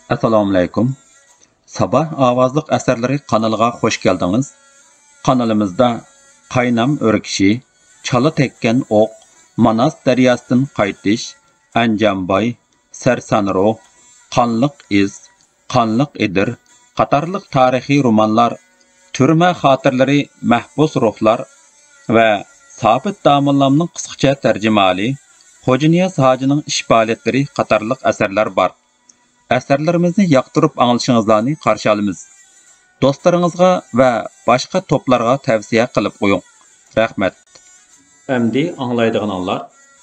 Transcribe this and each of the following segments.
Assalomu alaykum. Sabah ovozliq asarlari kanaliga hoş geldiniz. Kanalimizda Qaynam örkişi, Çalı tekken oq, Manas daryasından qaytish, Anjamboy, Sarsanro, Qanliq iz, Qanliq edir qatorliq tarixiy romanlar, Türme xotirlari, Mahbus ruhlar va Sabit Damullamning qisqacha tarjimali Xo'janiyaz hojining ish faoliyatlari qatorliq asarlar bor. Əsərlərimizni yaqtırıb anglışınızlarını qarşı alımız. Dostlarınızga və başqa toplarga tavsiyə qılıb qoyun. Rəhmət. Əmdi anlaydıqanlar,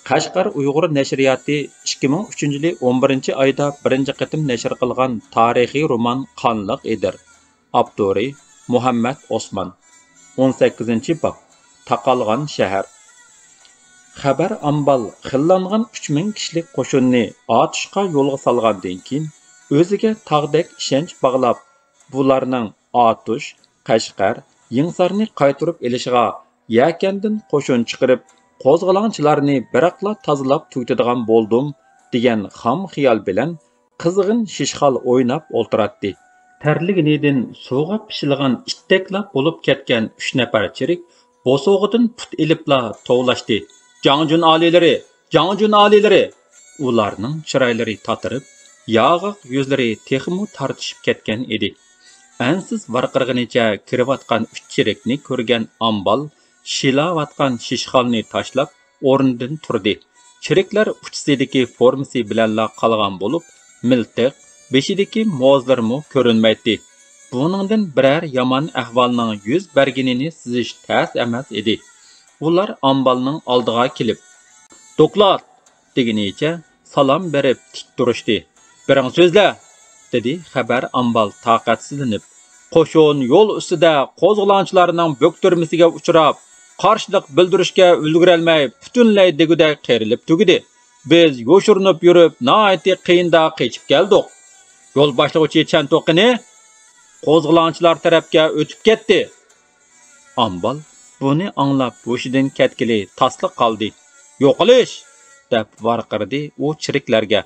Qashqar Uyğur nəşriyyatı 2003-cü 11-ci ayda birinci qitim nəşr qılğan tarixi roman Qanliq edir. Abduri Muhammed Osman. 18-ci bab. Taqalğan şəhər. Xəbər ambal xillanğan 3000 kişilik qoşunni atışqa yolğa salğandan keyin özüge tağdek işenç bağlap, bularning Atuş, Qashqar, Yingsarni qaytırıp elişiga yakandin qoşun chiqirib, qo'zg'alonchilarni biraqla tozalab tugitadigan bo'ldim degan xam xiyol bilan qizg'in shishxal o'ynab o'ltiratdi. Tarliginidin suvga pishilgan ittekla bo'lib ketgan 3 nafar chirik bosog'idan put ilibla tovlashdi. Janjun alileri! Ularning chiroylari tatirib, yağıq yüzleri texmu tartışıp ketken edi. Ansiz varqirg'inicha kirivatgan 3 chirikni ko'rgan ambal shilavatgan shishxalni tashlab o'rnidan turdi. Chiriklar uchsidagi formasi bilanla qolgan bo'lib, miltiq, beshidagi mozlarmu ko'rinmaydi. Buningdan biror yomon ahvolning yuz berganini sizish tas emas edi. Ular ambalning oldiga kelib, "Doklat!" degenicha salom berib tik turishdi. "Biring so'zla!" dedi xabar ambal taqatsizlanib. "Qo'shin yo'l ustida qo'zg'olonchilarning bo'ktirmasiga uchrab, qarshilik bildirishga ulgurolmay butunlay deguday qerilib tugidi. Biz yo'shirinib yurib, nihoyatda qiyinda qechib keldik. Yo'l boshlovchi chantoqini qo'zg'olonchilar tarafga o'tib ketdi." Ambal buni anglab bo'shidan ketkili tasliq qoldi. "Yo'qolish!" deb varqirdi u chiriklarga.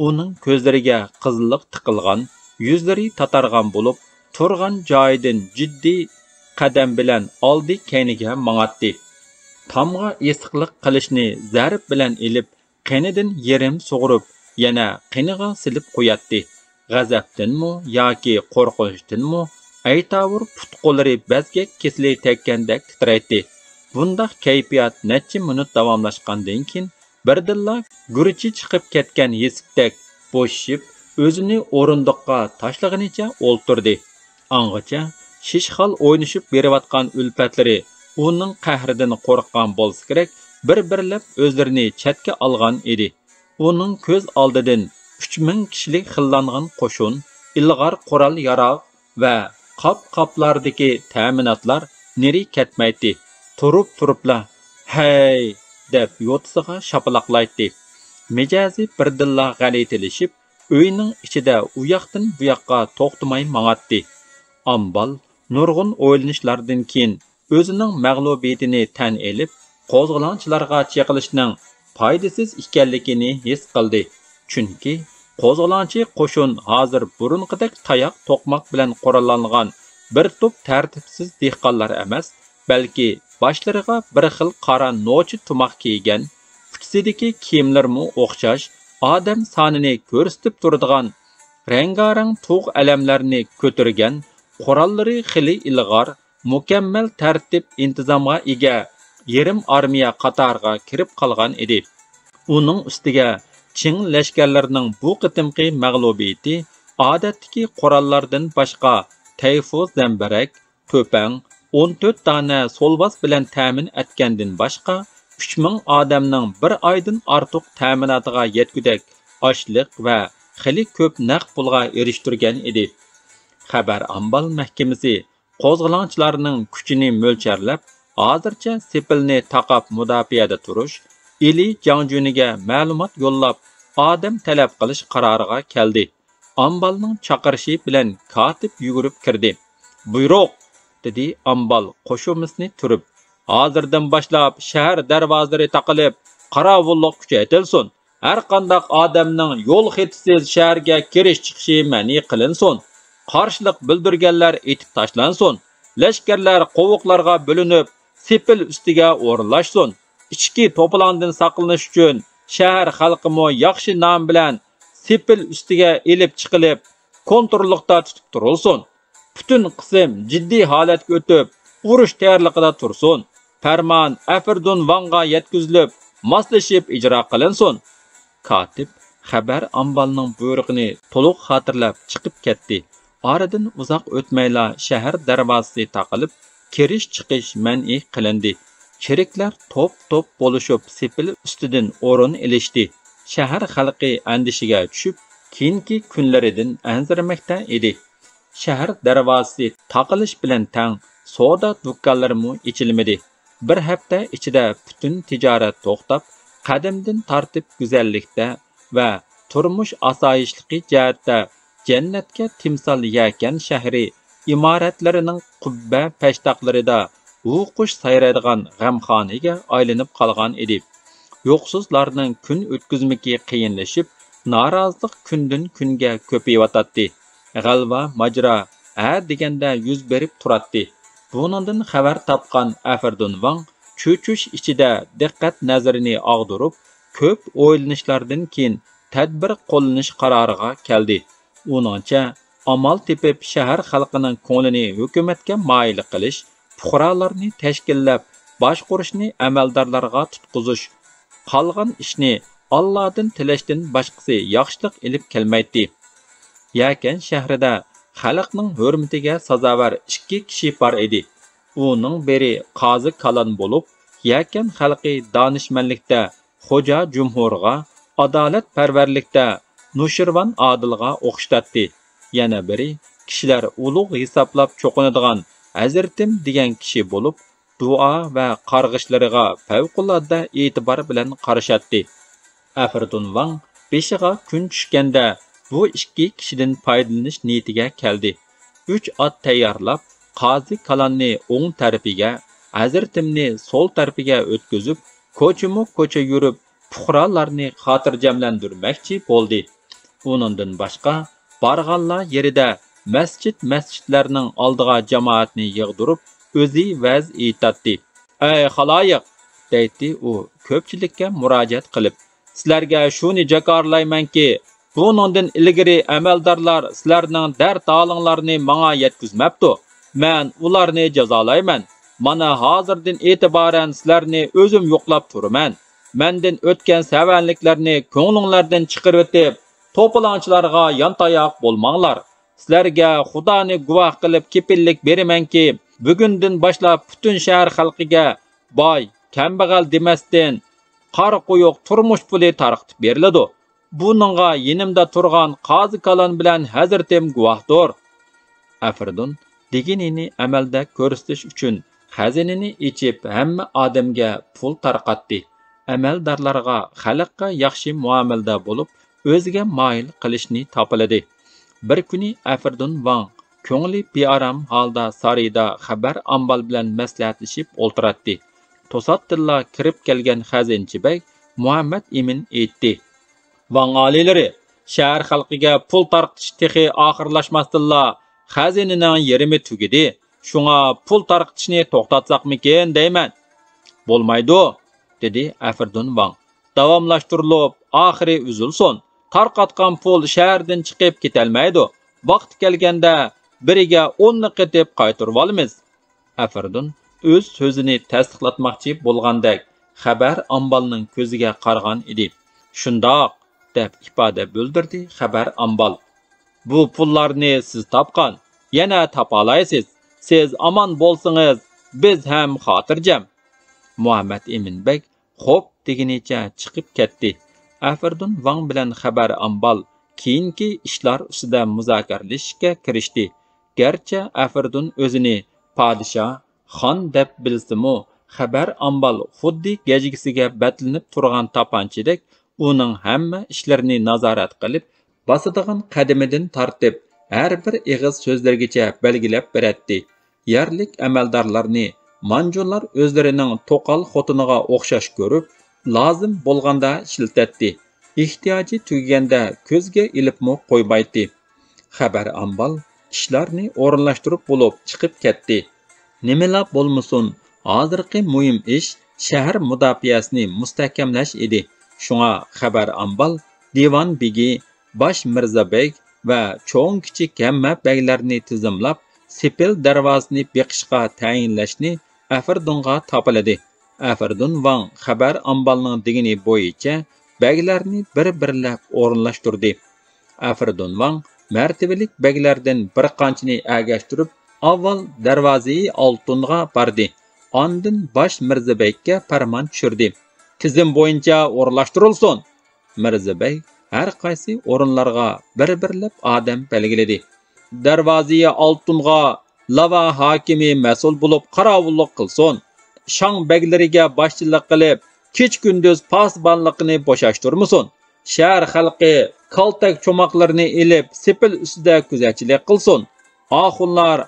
Uning ko'zlariga qizillik tiqilgan, yuzlari tatargan bo'lib, turgan joyidan jiddiy qadam bilan oldi keyniga mang'atdi. Tamga esiqlik qilishni zarb bilan elib, qinidan yerim sug'urib, yana qiniga silib qo'yatdi. G'azabdanmi yoki qo'rqinchdanmi aytavur put-qo'llari bazgak kesili tekkandek titraydi. Bundaq kayfiyat necha minut davomlashgandan keyin birdilla gurichi chiqib ketgan yesipdek bo'shishib, o'zini o'rindiqqa tashlaganicha o'ltirdi. Angacha shishxal o'ynashib berayotgan ulfatlari uning qahridan qo'rqqan bo'lsa kerak, bir-birlab o'zlarini chetga olgan edi. Uning ko'z oldidan 3000 kishilik xillangan qo'shin, ilg'or qurol yarog' va qop-qoplardagi ta'minotlar neri ketmaydi. Turib-turibla "Hey!" deb yo'tisiga shapaloqlaydi. Mijazi birdilla g'alitilishib, uyning ichida u yoqdan bu yoqqa to'xtamay mang'atdi. Ambal nurg'un o'ylanishlardan keyin o'zining mag'lubiyatini tan elib, qo'zg'olonchilarga chaqilishning foydasiz ekanligini his qildi. Chunki qo'zg'olonchi qo'shin hozir burunqidek tayoq to'qmoq bilan qurollangan bir to'p tartibsiz dehqonlar emas, balki boshlariga bir xil qora nochi tumoq kiygan, uchsidagi kiyimlarmi o'xshash, odam sonini ko'rsatib turadigan, rangarang tug' alamlarni ko'targan, qurollari xili ilg'or, mukammal tartib intizomga ega yerim armiya qatoriga kirib qolgan edi. Uning ustiga Çin lashkarlarining bu qitimqi mag'lubiyati odatdagi qurollardan boshqa tayfuz zambarak, to'pang, 14 dona solbas bilan ta'min etgandan boshqa 3000 odamning bir oydan ortiq ta'minotiga yetgudak oshliq va xili ko'p naq pulga erishtirgan edi. Xabar ambal mahkamasi qo'zg'olonchilarning kuchini mo'lcharlab, hozircha sepilni taqab mudofaada turish, ili Janjuniga ma'lumot yo'llab, odam talab qilish qaroriga keldi. Ambalning chaqirishi bilan katib yugurib kirdi. "Buyruq!" dedi ambal qo'shumisni turib. "Hozirdan boshlab shahar darvozalari taqilib, qorovullik kuchaytirilsin. Har qandaq odamning yo'l xetisiz shaharga kirish chiqishi ma'ni qilinsin. Qarshilik bildirganlar etib tashlansin. Lashkarlar qovuqlarga bo'linib, sepil ustiga o'rinlashsin. Ichki to'polondan saqlanish uchun shahar xalqimi yaxshi nom bilan sepil ustiga elib chiqilib, kontrollikda tutib turilsin. Butun qism jiddiy holatga o'tib, urush tayyorligida tursin. Farmon Afardun Vanga yetkazilib, moslashib ijro qilinsin. Katib xabar ambalining buyrug'ini to'liq xotirlab chiqib ketdi. Oradan uzoq o'tmayla shahar darvozasi taqilib, kirish-chiqish man'i qilindi. Cheriklar top-top bo'lishib sepil ustidan o'rin ilishdi. Shahar xalqi andishiga tushib, keyingi kunlaridan anzirmoqda edi. Shahar darvozasi taqilish bilan tang savdo do'konlari ichilmadi. Bir hafta ichida butun tijorat to'xtab, qadimdan tortib go'zallikda va turmush osoyishligi jihatda jannatga timsol yakan shahri imoratlarining qubba pashtoqlarida u qush sayraydigan g'amxonaga aylanib qolgan edi. Yo'qsizlarning kun o'tkazmiki qiyinlashib, norozilik kundan kunga ko'payotdi. G'alva majra deganda yuz berib turadi. Buningdan xabar topgan Afardun Vang cho'chish ichida diqqat nazarini og'dirib, ko'p o'ylanishlardan keyin tadbir qo'llanish qaroriga keldi. Uningcha amal tepib shahar xalqining ko'nglini hukumatga moyil qilish, fuqarolarni tashkillab boshqurishni amaldorlarga tutqizish, qolgan ishni Allohdan tilashdan boshqasi yaxshilik ilib kelmaydi. Yakan shahrida xalqning hurmatiga sazovor 2 kishi bor edi. Uning biri qozi kalon bo'lib, yakan xalqi donishmandlikda xo'ja jumhurga, adolatparvarlikda Nushirvan Odilga o'xshatdi. Yana biri kishilar ulug' hisoblab cho'qinadigan Hazratim degan kishi bo'lib, duo va qarg'ishlariga favqulodda e'tibor bilan qarashatdi. Afardun Vang beshiga kun tushganda bu 2 kishidan foydalanish niyatiga keldi. 3 ot tayyorlab, qozi kalonni o'ng tarafiga, Hazratimni so'l tarafiga o'tkazib, ko'cha yurib, fuqarolarni xotirjamlantirmoqchi bo'ldi. Uningdan boshqa borganlar yerida masjidlarning oldiga jamoatni yig'dirib, o'zi vaz aytdi. "Ey xaloyiq!" deydi u ko'pchilikka murojaat qilib, "Sizlarga shuni jakorlaymanki, buningdan ilgari amaldorlar sizlarning dard holinglarni menga yetkazmabdi. Men ularni jazolayman. Mana hozirdan e'tiboran sizlarni o'zim yo'qlab turaman. Mendan o'tgan savanliklarni ko'nglinglardan chiqarib o'tib, to'polonchilarga yantayoq bo'lmanglar. Sizlarga Xudoni guvoh qilib kepillik beramanki, bugundan boshlab butun shahar xalqiga boy, kambag'al demasdan qor qo'yuq turmush puli tarqitib beriladi. Buningga yenimda turgan qozi kalon bilan Hazratim guvohdir." Afardun deganini amalda ko'rsatish uchun xazinini ichib hamma odamga pul tarqatdi. Amaldorlarga xalqqa yaxshi muomalada bo'lib, o'ziga moyil qilishni topiladi. Bir kuni Afardun Vang ko'ngli bearam holda sarayda xabar ambal bilan maslahatlashib o'ltiradi. To'satdilla kirib kelgan xazinchi bey Muhammad Emin aytdi: "Vang olilari, shahar xalqiga pul tarqitish texi oxirlashmasdilla xazinaning yerimi tugidi. Shunga pul tarqitishni to'xtatsaqmikin deyman." "Bo'lmaydi", dedi Afardun Vang. "Davomlashtirilib, oxiri uzilsin. Tarqatgan pul shahardan chiqib ketolmaydi. Vaqti kelganda biriga 10 qetib qaytarib olamiz." Afardun o'z so'zini tasdiqlatmoqchi bo'lgandek xabar ambalining ko'ziga qargan edi. "Shundoq", deb ifoda bildirdi xabar ambal. "Bu pullarni siz topgan, yana topalaysiz. Siz omon bo'lsangiz, biz ham xotirjam." Muhammad Emin bek xo'p deginicha chiqib ketdi. Afardun Vang bilan xabar ambal keyingi ishlar ustida muzokaralashishga kirishdi. Garchi Afardun o'zini podshoh, xon deb bilsa-mu, xabar ambal xuddi gajgisiga batlinib turgan topanchidek uning hamma ishlarini nazorat qilib, bosadigan qadamidan tortib, har bir ig'iz so'zlargacha belgilab beradi. Yerlik amaldorlarni manjurlar o'zlarining to'qal xotiniga o'xshash ko'rib, lozim bo'lganda ishlatadi. ehtiyoji tugaganda ko'zga ilibmi qo'ymaydi. Xabar ambal ishlarni o'rinlashtirib bo'lib chiqib ketdi. Nimalar bo'lmasin, hozirgi muhim ish shahar mudofaasini mustahkamlash edi. Shunga xabar ambal divan begi, bosh mirzabek va cho'ng kichik hamma baglarni tizimlab, sepil darvozasini beqishga tayinlashni Afardunga topiladi. Afardun Wang xabar ambalning degini bo'yicha baglarni bir-birlab o'rinlashtirdi. Afardun Wang martabalik baglardan bir qanchani agashtirib, avval darvozai oltunga bordi. Ondan bosh mirzabekka farmon tushirdi. Tizim bo'yicha o'rinlashtirilsin. Mirzabek har qaysi o'rinlarga bir-birlab odam belgiladi. Darvozai oltunga lava hokimi mas'ul bo'lib qarovullik qilsin. Shang baglariga boshchilik qilib, kech-kunduz pasbonlikni bo'shashtirmasin. Shahar xalqi kaltak cho'moqlarini elib, sepil ustida kuzatchilik qilsin. Oxunlar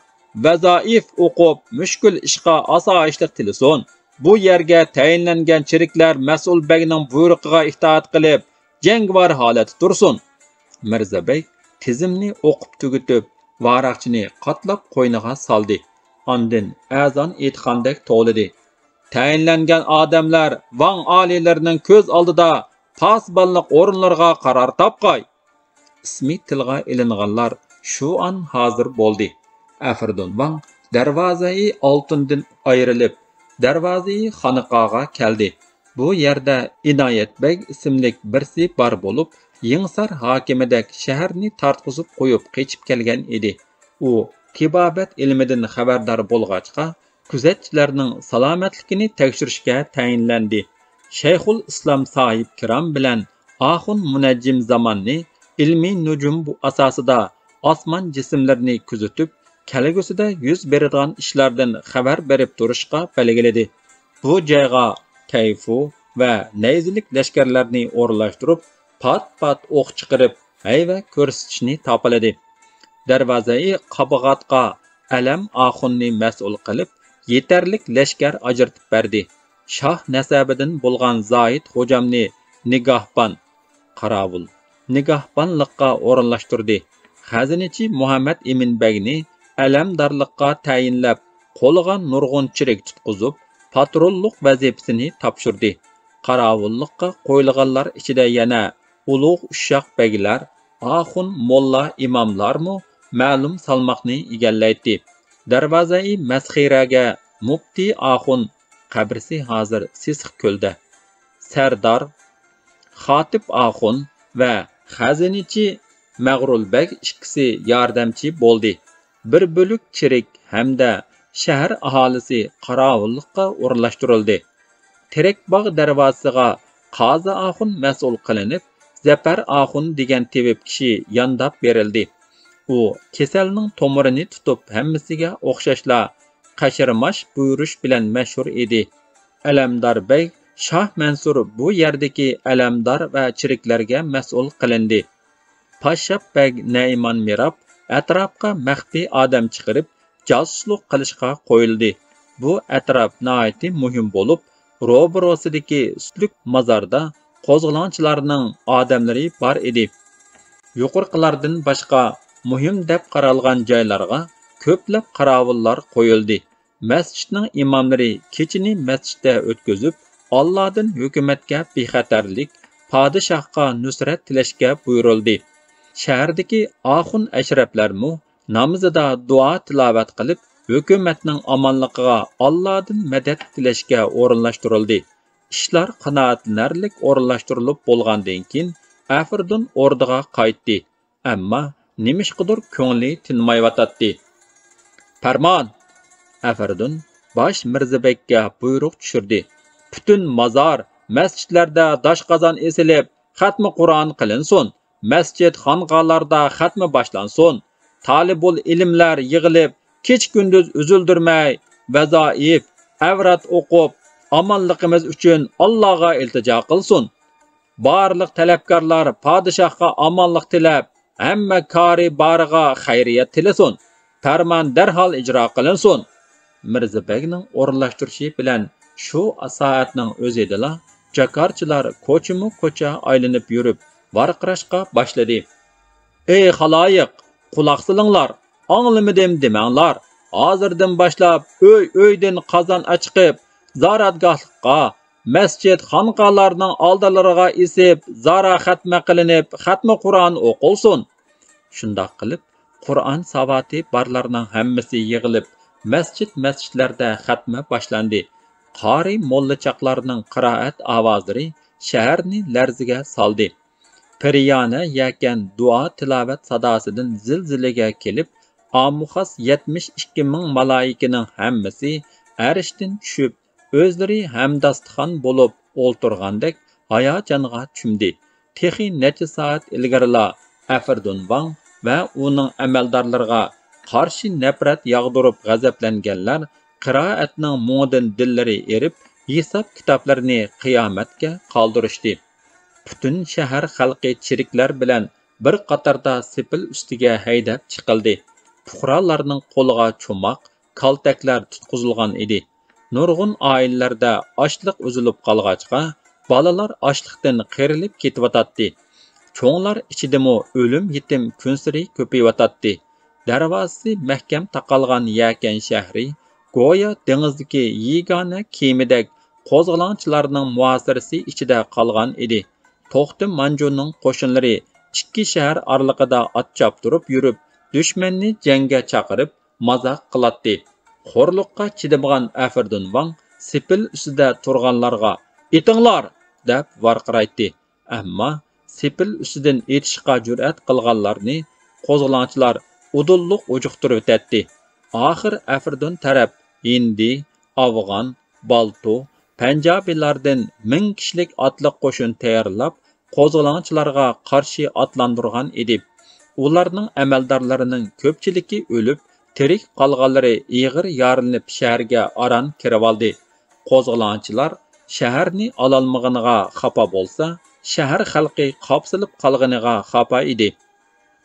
vazoif o'qib, mushkul ishqa osoyishlik tilasin. Bu yerga tayinlangan chiriklar mas'ul bagning buyrug'iga itoat qilib, jangvar holatda tursin. Mirzabek tizimni o'qib tugutib, varaqchini qatlab qo'yniga soldi. Ondan azon aytgandek to'lidi. Tayinlangan odamlar Wang oliylarining ko'z oldida pasbonlik o'rinlarga qaror topqay. Ismi tilga ilinganlar shu an hozir bo'ldi. Afardun Wang darvozai oltindan ayrilib, darvozai xonaqoga keldi. Bu yerda Inoyatbek ismli birsi bor bo'lib, Yingsar hokimidek shaharni tartqizib qo'yib qechib kelgan edi. U tibobat ilmidan xabardor bo'lg'achqa, kuzatchilarning salomatligini tekshirishga tayinlandi. Shayxul Islom sohib kiram bilan Axun Munajjim zamonni ilmiy nujum bu asosida osmon jismlarini kuzatib, kelgusida yuz beradigan ishlardan xabar berib turishga belgiladi. Bu joyga Tayfu va nayzilik lashkarlarni o'rlashtirib, pat-pat o'q chiqarib, hayva ko'rsatishni topiladi. Darvozai qabig'atga alam Axunni mas'ul qilib, yetarlik lashkar ajratib berdi. Shoh nasabidan bo'lgan Zoid xo'jamni nigohban, qarovul, nigohbanlikqa o'rinlashtirdi. Xazinachi Muhammad Eminbegni alamdorlikqa tayinlab, qo'liga nurg'unchilik tutqizib, patrullik vazifasini topshirdi. Qarovullikqa qo'yilganlar ichida yana ulug' ushoq baglar, Axun molla imomlarmi ma'lum salmoqni egallaydi. Darvozai masxiraga Mufti Axun qabrisi hozir Sisiq ko'lda. Sardor Xotib Axun va xazinachi Mag'rulbek ikkisi yordamchi bo'ldi. Bir bo'luk chirik hamda shahar aholisi qarovullikqa o'rinlashtirildi. Terakbog' darvozasiga Qozi Axun mas'ul qilinib, Zafar Axun degan tevib kishi yondab berildi. U kasalning tomirini tutib, hammasiga o'xshashla qashirmash buyurish bilan mashhur edi. Alamdor bey Shoh Mansur bu yerdagi alamdor va chiriklarga mas'ul qilindi. Pashshab beg Nayman Mirab atrofga maxfiy odam chiqarib, josuslik qilishga qo'yildi. Bu atrof nihoyatda muhim bo'lib, ro'barosidagi ustluk mozorda qo'zg'olonchilarning odamlari bor edi. Yuqorqilardan boshqa muhim deb qaralgan joylarga ko'plab qarovullar qo'yildi. Masjidning imomlari kechini masjidda o'tkazib, Allohdan hukumatga bexatarlik, podshohga nusrat tilashga buyurildi. Shahardagi Axun ashraflarmu namozida duo tilovat qilib, hukumatning omonligiga Allohdan madad tilashga o'rinlashtirildi. Ishlar qanoatlanarlik o'rinlashtirilib bo'lgandan keyin Afardun o'rniga qaytdi. Ammo nimishqidir ko'ngli tinmayotdi. Farmon! Afardun bosh mirzabekka buyruq tushirdi. Butun mazor, masjidlarda doshqozon esilib, xatmi Qur'on qilinsin. Masjid xonqalarda xatmi boshlansin. Talibul ilmlar yig'ilib, kech-kunduz uzildirmay, vazoif, avrat o'qib, omonligimiz uchun Allohga iltijo qilsin. Barliq talabkorlar podshohga omonlik tilab, hamma kori boriga xayriyat tilasin. Farmon darhol ijro qilinsin. Mirzabekning o'rinlashtirishi bilan shu soatning o'zida jakarchilar ko'cha aylanib yurib, varqirashqa boshladi. Ey xaloyiq, quloq solinglar, anglamadim demanglar. Hozirdan boshlab o'ydan qozon achiqib, zoratgohlikqa, masjid xonqalarning oldilariga isib, zora xatma qilinib, xatma Qur'on o'qilsin. Shundoq qilib, Qur'on savati barlarning hammasi yig'ilib, masjidlarda xatma boshlandi. Qori mollachaqlarning qiroat ovozlari shaharni larziga soldi. Piriyona yakan duo tilovat sadosidan zilzilaga kelib, omuxas 72 ming malaikaning hammasi arshdan tushib, o'zlari hamdastixon bo'lib o'ltirgandek hayajonga chumdi. Texi necha soat ilgarila Afardun Vang va uning amaldorlariga qarshi nafrat yog'dirib g'azablanganlar qiroatning mo'din dillari erib, hisob kitoblarini qiyomatga qoldirishdi. Butun shahar xalqi chiriklar bilan bir qatorda sepil ustiga haydab chiqildi. Fuqarolarning qo'liga cho'moq, kaltaklar tutqizilgan edi. Nurg'un oilalarda ochliq uzilib qolg'achqa, bolalar ochliqdan qirilib ketayotdi. Cho'nglar ichidimi o'lim yetim kunsiri ko'payotdi. Darvozasi mahkam taqalgan Yakan shahri go'yo dengizdagi yegona kemidek qo'zg'olonchilarning muasirasi ichida qolgan edi. To'xti Manjuning qo'shinlari ikki shahar oraliqida ot choptirib yurib, dushmanni jangga chaqirib, mazoq qiladi. Xo'rliqqa chidamagan Afardun Vang sepil ustida turganlarga "Etinglar!" deb varqiraydi. Ammo sepil ustidan etishga jur'at qilganlarni qo'zg'olonchilar udulliq ujuqtirib o'tadi. Oxir Afardun taraf Hindi, Afg'on, Baltu, Panjabilardan 1000 kishilik otliq qo'shin tayyorlab, qo'zg'olonchilarga qarshi otlantirgan edi. Ularning amaldorlarining ko'pchiligi o'lib, tirik qolganlari ig'ir yorilinib shaharga aran kirib oldi. Qo'zg'olonchilar shaharni ololmaganiga xafa bo'lsa, shahar xalqi qopsilib qolganiga xafa edi.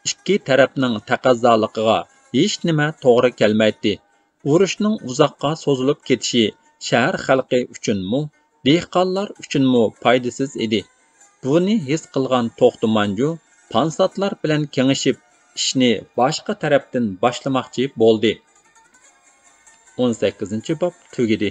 Ikki tarafning taqozzoligiga hech nima to'g'ri kelmaydi. Urushning uzoqqa so'zilib ketishi shahar xalqi uchunmi, dehqonlar uchunmi foydasiz edi. Buni his qilgan To'xti Manju pansatlar bilan kengashib, ishni boshqa tarafdan boshlamoqchi bo'ldi. 18-bob tugidi.